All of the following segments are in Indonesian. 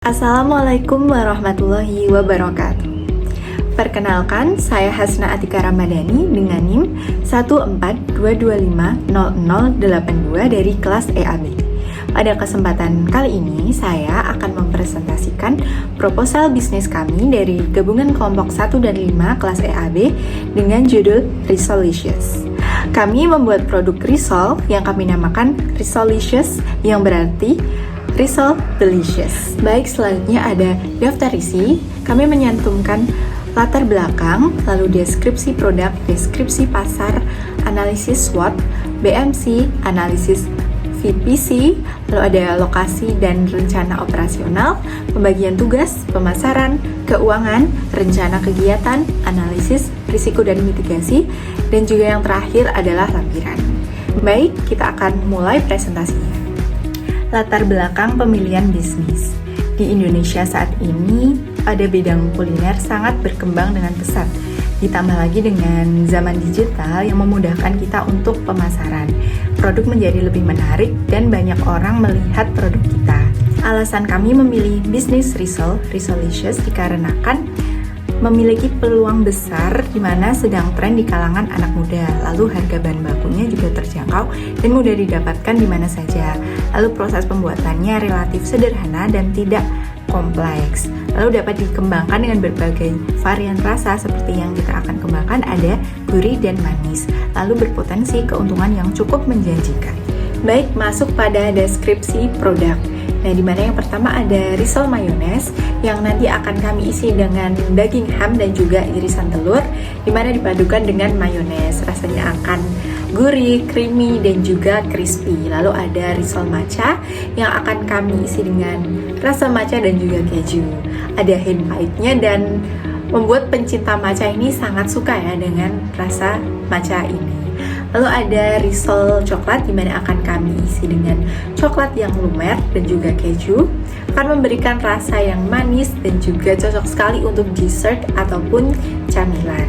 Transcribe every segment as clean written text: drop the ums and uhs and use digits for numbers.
Assalamualaikum warahmatullahi wabarakatuh. Perkenalkan, saya Hasna Atika Ramadhani dengan NIM 142250082 dari kelas EAB. Pada kesempatan kali ini, saya akan mempresentasikan proposal bisnis kami dari gabungan kelompok 1 dan 5 kelas EAB dengan judul Risolicious. Kami membuat produk risol yang kami namakan Risolicious, yang berarti Risol Delicious. Baik, selanjutnya ada daftar isi. Kami menyantumkan latar belakang, lalu deskripsi produk, deskripsi pasar, analisis SWOT, BMC, analisis VPC, lalu ada lokasi dan rencana operasional, pembagian tugas, pemasaran, keuangan, rencana kegiatan, analisis, risiko dan mitigasi, dan juga yang terakhir adalah lampiran. Baik, kita akan mulai presentasinya. Latar belakang pemilihan bisnis. Di Indonesia saat ini, pada bidang kuliner sangat berkembang dengan pesat. Ditambah lagi dengan zaman digital yang memudahkan kita untuk pemasaran. Produk menjadi lebih menarik dan banyak orang melihat produk kita. Alasan kami memilih bisnis Risolicious dikarenakan memiliki peluang besar di mana sedang tren di kalangan anak muda. Lalu harga bahan bakunya juga terjangkau dan mudah didapatkan di mana saja. Lalu proses pembuatannya relatif sederhana dan tidak kompleks. Lalu dapat dikembangkan dengan berbagai varian rasa seperti yang kita akan kembangkan, ada gurih dan manis. Lalu berpotensi keuntungan yang cukup menjanjikan. Baik, masuk pada deskripsi produk. Nah, di mana yang pertama ada risol mayones yang nanti akan kami isi dengan daging ham dan juga irisan telur, di mana dipadukan dengan mayones. Rasanya akan gurih, creamy, dan juga crispy. Lalu ada risol matcha yang akan kami isi dengan rasa matcha dan juga keju. Ada hand pahitnya dan membuat pencinta matcha ini sangat suka ya dengan rasa matcha ini. Lalu ada risol coklat di mana akan kami isi dengan coklat yang lumer dan juga keju. Akan memberikan rasa yang manis dan juga cocok sekali untuk dessert ataupun camilan.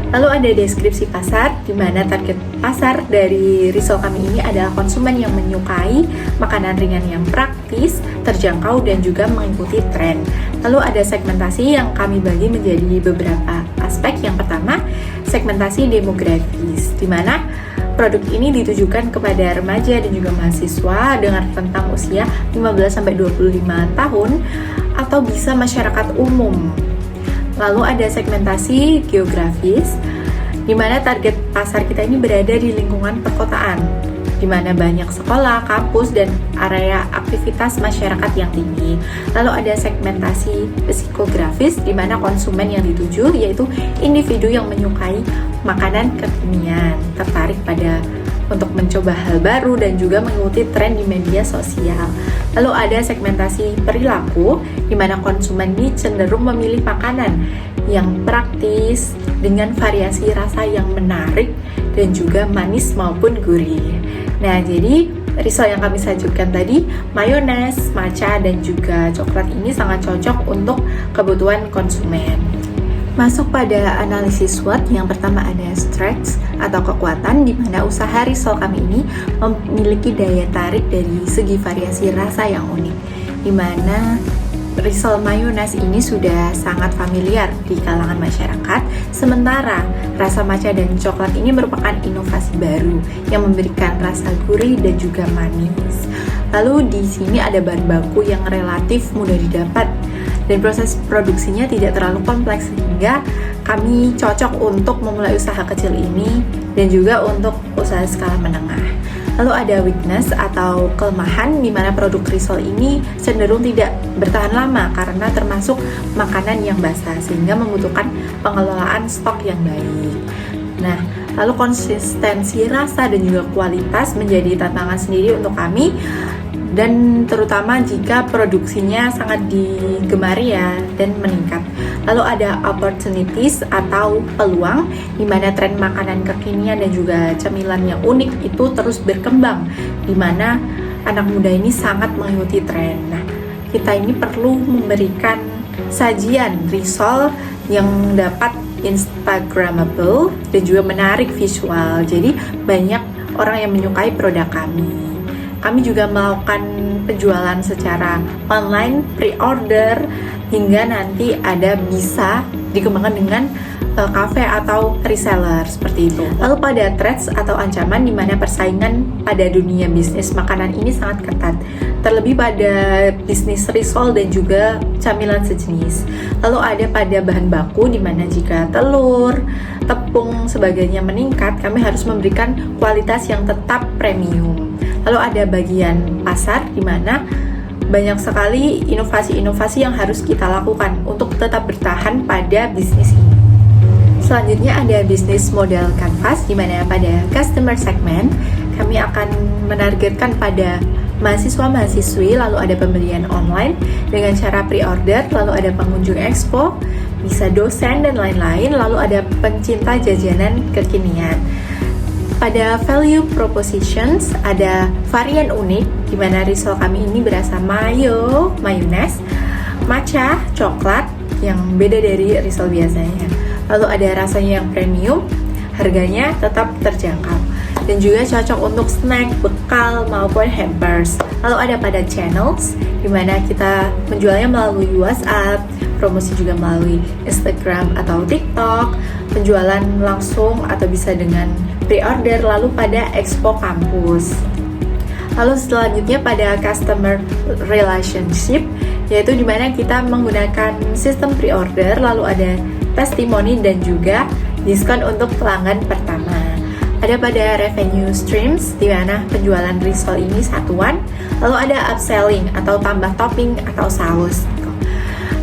Lalu ada deskripsi pasar, di mana target pasar dari risol kami ini adalah konsumen yang menyukai makanan ringan yang praktis, terjangkau, dan juga mengikuti tren. Lalu ada segmentasi yang kami bagi menjadi beberapa aspek. Yang pertama, segmentasi demografis, di mana produk ini ditujukan kepada remaja dan juga mahasiswa dengan rentang usia 15-25 tahun atau bisa masyarakat umum. Lalu ada segmentasi geografis, di mana target pasar kita ini berada di lingkungan perkotaan, di mana banyak sekolah, kampus, dan area aktivitas masyarakat yang tinggi. Lalu ada segmentasi psikografis, di mana konsumen yang dituju yaitu individu yang menyukai makanan kekinian, tertarik pada untuk mencoba hal baru dan juga mengikuti tren di media sosial. Lalu ada segmentasi perilaku, di mana konsumen ini cenderung memilih makanan yang praktis dengan variasi rasa yang menarik dan juga manis maupun gurih. Nah, jadi risol yang kami sajikan tadi, mayones, matcha, dan juga coklat ini sangat cocok untuk kebutuhan konsumen. Masuk pada analisis SWOT, yang pertama ada strengths atau kekuatan, di mana usaha risol kami ini memiliki daya tarik dari segi variasi rasa yang unik, di mana risol mayones ini sudah sangat familiar di kalangan masyarakat, sementara rasa matcha dan coklat ini merupakan inovasi baru yang memberikan rasa gurih dan juga manis. Lalu di sini ada bahan baku yang relatif mudah didapat dan proses produksinya tidak terlalu kompleks, sehingga kami cocok untuk memulai usaha kecil ini dan juga untuk usaha skala menengah. Lalu ada weakness atau kelemahan, di mana produk risol ini cenderung tidak bertahan lama karena termasuk makanan yang basah, sehingga membutuhkan pengelolaan stok yang baik. Nah, lalu konsistensi rasa dan juga kualitas menjadi tantangan sendiri untuk kami, dan terutama jika produksinya sangat digemari ya dan meningkat. Lalu ada opportunities atau peluang, di mana tren makanan kekinian dan juga camilan yang unik itu terus berkembang, di mana anak muda ini sangat mengikuti tren. Nah, kita ini perlu memberikan sajian risol yang dapat instagramable dan juga menarik visual. Jadi banyak orang yang menyukai produk kami. kami juga melakukan penjualan secara online, pre-order, hingga nanti ada bisa dikembangkan dengan cafe atau reseller seperti itu. Lalu pada threats atau ancaman di mana persaingan pada dunia bisnis makanan ini sangat ketat, terlebih pada bisnis risol dan juga camilan sejenis. Lalu ada pada bahan baku di mana jika telur, tepung sebagainya meningkat, kami harus memberikan kualitas yang tetap premium. Lalu ada bagian pasar di mana banyak sekali inovasi-inovasi yang harus kita lakukan untuk tetap bertahan pada bisnis ini. Selanjutnya ada bisnis model canvas, di mana pada customer segment kami akan menargetkan pada mahasiswa-mahasiswi, lalu ada pembelian online dengan cara pre-order, lalu ada pengunjung expo, bisa dosen dan lain-lain, lalu ada pencinta jajanan kekinian. Pada value propositions ada varian unik, di mana risol kami ini berasa mayo, mayonnaise, matcha, coklat yang beda dari risol biasanya. Lalu ada rasanya yang premium, harganya tetap terjangkau dan juga cocok untuk snack, bekal maupun hampers. Lalu ada pada channels, di mana kita menjualnya melalui WhatsApp, promosi juga melalui Instagram atau TikTok, penjualan langsung atau bisa dengan pre-order, lalu pada expo kampus. Lalu selanjutnya pada customer relationship, yaitu di mana kita menggunakan sistem pre-order, lalu ada testimoni dan juga diskon untuk pelanggan pertama. Ada pada revenue streams, di mana penjualan risol ini satuan, lalu ada upselling atau tambah topping atau saus.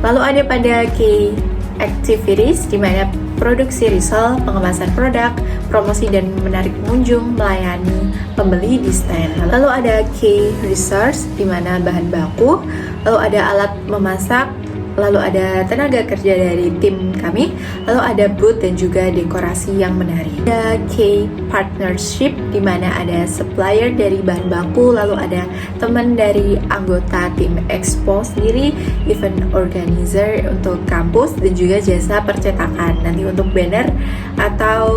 Lalu ada pada key activities, di mana produksi risol, pengemasan produk, promosi dan menarik pengunjung, melayani pembeli di stand. Lalu ada key resource, di mana bahan baku, lalu ada alat memasak, lalu ada tenaga kerja dari tim kami, lalu ada booth dan juga dekorasi yang menarik. Ada key partnership, di mana ada supplier dari bahan baku, lalu ada teman dari anggota tim expo sendiri, event organizer untuk kampus, dan juga jasa percetakan nanti untuk banner atau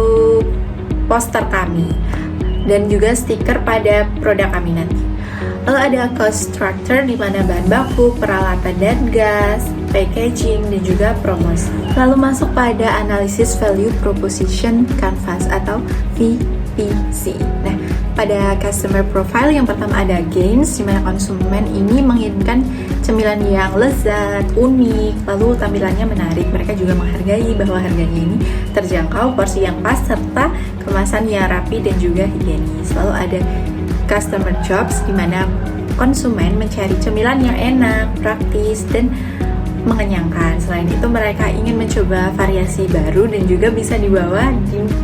poster kami, dan juga stiker pada produk kami nanti. Lalu ada cost structure, di mana bahan baku, peralatan dan gas, packaging, dan juga promosi. Lalu masuk pada analisis value proposition canvas atau VPC. Nah, pada customer profile yang pertama ada gains, di mana konsumen ini menginginkan cemilan yang lezat, unik, lalu tampilannya menarik. Mereka juga menghargai bahwa harganya ini terjangkau, porsi yang pas, serta kemasan yang rapi dan juga higienis. Lalu ada customer jobs, di mana konsumen mencari cemilan yang enak, praktis, dan mengenyangkan. Selain itu, mereka ingin mencoba variasi baru dan juga bisa dibawa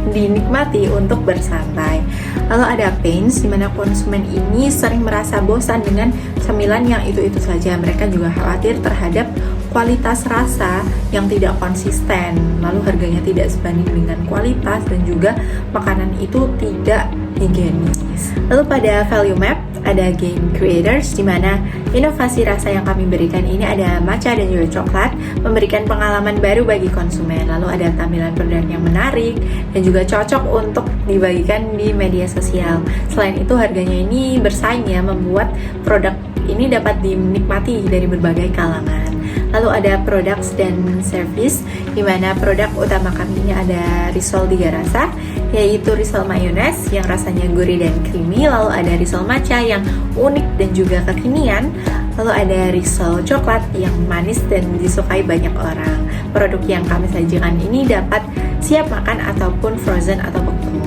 dinikmati untuk bersantai. Lalu ada pains, di mana konsumen ini sering merasa bosan dengan cemilan yang itu-itu saja. Mereka juga khawatir terhadap kualitas rasa yang tidak konsisten, lalu harganya tidak sebanding dengan kualitas, dan juga makanan itu tidak higienis. Lalu pada value map ada game creators, di mana inovasi rasa yang kami berikan ini ada matcha dan juga coklat, memberikan pengalaman baru bagi konsumen. Lalu ada tampilan produk yang menarik dan juga cocok untuk dibagikan di media sosial. Selain itu, harganya ini bersaing ya, membuat produk ini dapat dinikmati dari berbagai kalangan. Lalu ada products dan service, di mana produk utama kami ini ada risol 3 rasa, yaitu risol mayonnaise yang rasanya gurih dan creamy, lalu ada risol matcha yang unik dan juga kekinian, lalu ada risol coklat yang manis dan disukai banyak orang. Produk yang kami sajikan ini dapat siap makan ataupun frozen atau beku.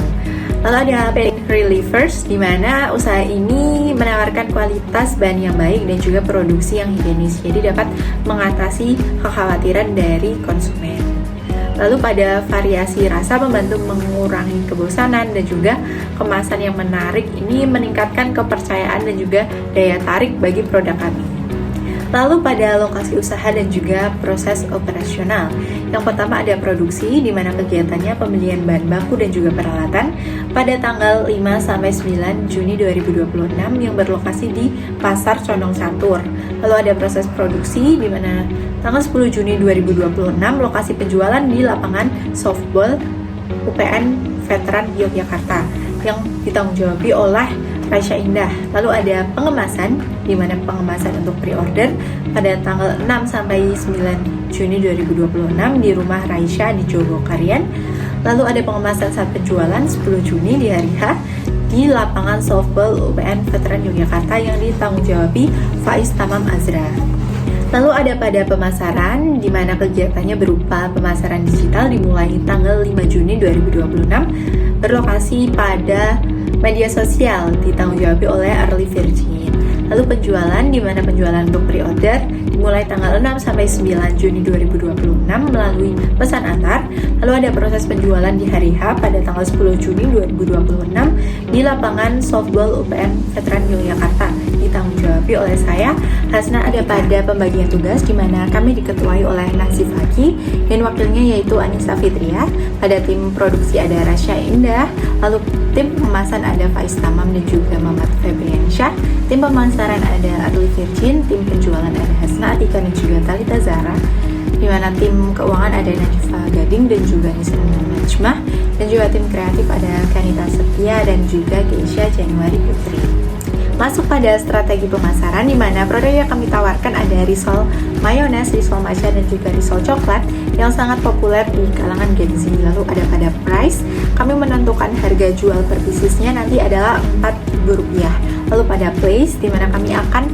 Lalu ada pain relievers, di mana usaha ini menawarkan kualitas bahan yang baik dan juga produksi yang higienis, jadi dapat mengatasi kekhawatiran dari konsumen. Lalu pada variasi rasa membantu mengurangi kebosanan dan juga kemasan yang menarik ini meningkatkan kepercayaan dan juga daya tarik bagi produk kami. Lalu pada lokasi usaha dan juga proses operasional. Yang pertama ada produksi, di mana kegiatannya pembelian bahan baku dan juga peralatan pada tanggal 5-9 Juni 2026 yang berlokasi di Pasar Condong Catur. Lalu ada proses produksi, di mana tanggal 10 Juni 2026 lokasi penjualan di lapangan softball UPN Veteran Yogyakarta yang ditanggung jawabi oleh Raisya Indah. Lalu ada pengemasan, di mana pengemasan untuk pre-order pada tanggal 6 sampai 9 Juni 2026 di rumah Raisya di Jogokarian. Lalu ada pengemasan saat penjualan 10 Juni di hari H di lapangan softball UPN Veteran Yogyakarta yang ditanggung-jawabi Faiz Tamam Azra. Lalu ada pada pemasaran, di mana kegiatannya berupa pemasaran digital dimulai tanggal 5 Juni 2026, berlokasi pada media sosial ditanggung-jawabi oleh Early Virgin. Lalu penjualan, di mana penjualan untuk pre-order dimulai tanggal 6 sampai 9 Juni 2026 melalui pesan antar. Lalu ada proses penjualan di hari H pada tanggal 10 Juni 2026 di lapangan softball UPN Veteran Yogyakarta ditanggung-jawabi oleh saya, Hasna. Ada pada pembagian tugas, di mana kami diketuai oleh Nasif Haki dan wakilnya yaitu Anissa Fitria. Pada tim produksi ada Raisya Indah, lalu tim pemasaran ada Faiz Tamam dan juga Mamat Febriansyah. Tim pemasaran ada Early Virgin, tim penjualan ada Hasna Atika dan juga Talita Zara. Di mana tim keuangan ada Najwa Gading dan juga Nisrana Najmah, dan juga tim kreatif ada Kanita Setia dan juga Keisha Januari Putri. Masuk pada strategi pemasaran, di mana produk yang kami tawarkan ada risol mayones, risol matcha dan juga risol coklat yang sangat populer di kalangan Gen Z. Lalu ada pada price, kami menentukan harga jual per piecesnya nanti adalah Rp4.000. Lalu pada place, di mana kami akan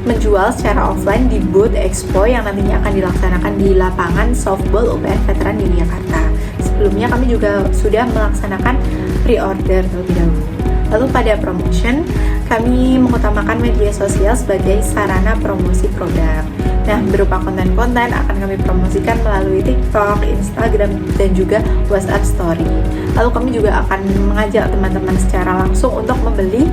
menjual secara offline di booth expo yang nantinya akan dilaksanakan di lapangan softball UPN Veteran di Jakarta. Sebelumnya kami juga sudah melaksanakan pre-order terlebih dahulu. Lalu pada promotion, kami mengutamakan media sosial sebagai sarana promosi produk. Nah, berupa konten-konten akan kami promosikan melalui TikTok, Instagram, dan juga WhatsApp Story. Lalu kami juga akan mengajak teman-teman secara langsung untuk membeli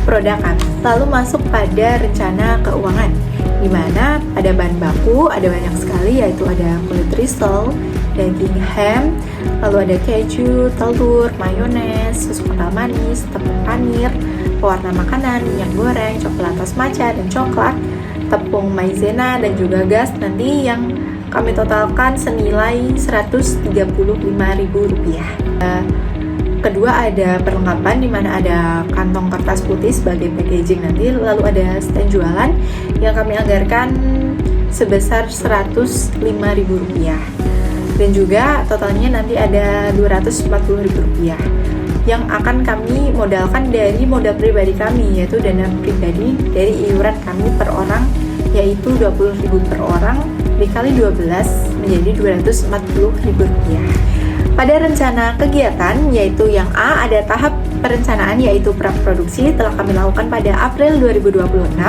produk kami. Lalu masuk pada rencana keuangan, di mana pada bahan baku ada banyak sekali, yaitu ada kulit risol, daging ham, lalu ada keju, telur, mayones, susu kental manis, tepung panir, pewarna makanan, minyak goreng, coklatos matcha dan coklat, tepung maizena dan juga gas nanti yang kami totalkan senilai Rp135.000. Kedua ada perlengkapan, di mana ada kantong kertas putih sebagai packaging nanti, lalu ada stand jualan yang kami anggarkan sebesar Rp105.000. Dan juga totalnya nanti ada Rp240.000 yang akan kami modalkan dari modal pribadi kami, yaitu dana pribadi dari iuran kami per orang, yaitu Rp20.000 per orang dikali 12 menjadi Rp240.000. Pada rencana kegiatan, yaitu yang A, ada tahap perencanaan yaitu praproduksi telah kami lakukan pada April 2026.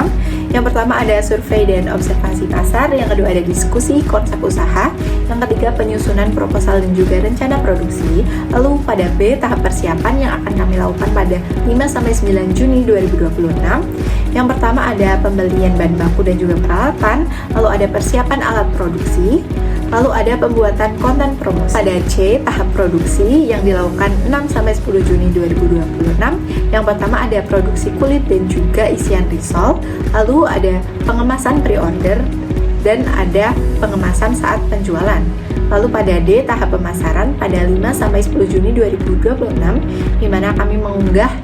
Yang pertama ada survei dan observasi pasar, yang kedua ada diskusi konsep usaha, yang ketiga penyusunan proposal dan juga rencana produksi. Lalu pada B, tahap persiapan yang akan kami lakukan pada 5-9 Juni 2026. Yang pertama ada pembelian bahan baku dan juga peralatan, lalu ada persiapan alat produksi, lalu ada pembuatan konten promosi. Pada C, tahap produksi yang dilakukan 6-10 Juni 2026. Yang pertama ada produksi kulit dan juga isian risol, lalu ada pengemasan pre-order, dan ada pengemasan saat penjualan. Lalu pada D, tahap pemasaran pada 5-10 Juni 2026, di mana kami mengunggah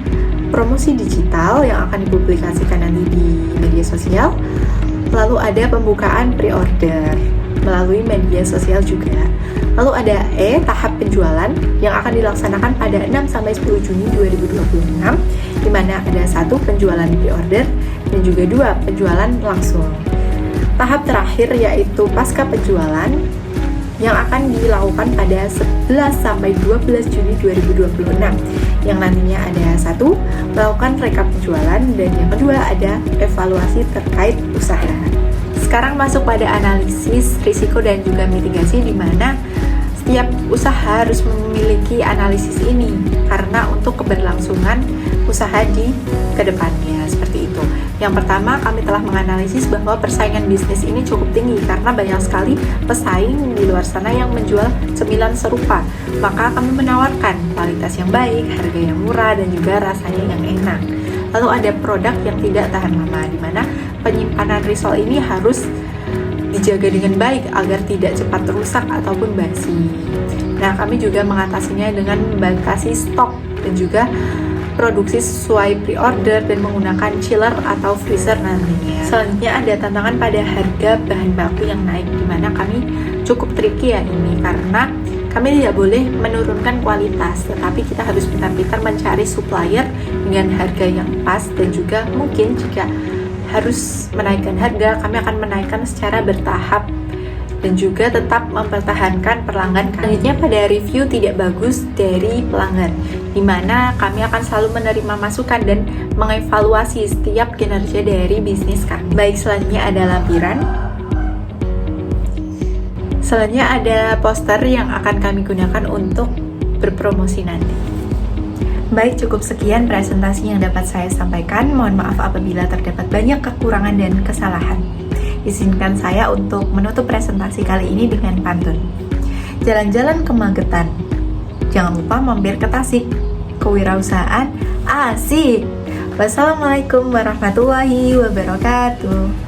promosi digital yang akan dipublikasikan nanti di media sosial. Lalu ada pembukaan pre-order melalui media sosial juga. Lalu ada E, tahap penjualan yang akan dilaksanakan pada 6-10 Juni 2026, di mana ada 1 penjualan pre-order dan juga 2 penjualan langsung. Tahap terakhir yaitu pasca penjualan yang akan dilakukan pada 11-12 Juni 2026, yang nantinya ada 1 melakukan rekap penjualan dan yang kedua ada evaluasi terkait usaha. Sekarang masuk pada analisis risiko dan juga mitigasi, di mana setiap usaha harus memiliki analisis ini karena untuk keberlangsungan usaha di kedepannya, seperti itu. Yang pertama, kami telah menganalisis bahwa persaingan bisnis ini cukup tinggi karena banyak sekali pesaing di luar sana yang menjual cemilan serupa. Maka kami menawarkan kualitas yang baik, harga yang murah, dan juga rasanya yang enak. Lalu ada produk yang tidak tahan lama, di mana penyimpanan risol ini harus dijaga dengan baik agar tidak cepat rusak ataupun basi. Nah, kami juga mengatasinya dengan membatasi stok dan juga produksi sesuai pre-order dan menggunakan chiller atau freezer nantinya. Selanjutnya ada tantangan pada harga bahan baku yang naik, dimana kami cukup tricky ya ini, karena kami tidak boleh menurunkan kualitas, tetapi kita harus pintar-pintar mencari supplier dengan harga yang pas, dan juga mungkin jika harus menaikkan harga, kami akan menaikkan secara bertahap dan juga tetap mempertahankan pelanggan kami. Selanjutnya pada review tidak bagus dari pelanggan, di mana kami akan selalu menerima masukan dan mengevaluasi setiap kinerja dari bisnis kami. Baik, selanjutnya ada lampiran. Selanjutnya ada poster yang akan kami gunakan untuk berpromosi nanti. Baik, cukup sekian presentasi yang dapat saya sampaikan. Mohon maaf apabila terdapat banyak kekurangan dan kesalahan. Izinkan saya untuk menutup presentasi kali ini dengan pantun. Jalan-jalan ke Magetan, jangan lupa mampir ke Tasik. Kewirausahaan asik. Wassalamualaikum warahmatullahi wabarakatuh.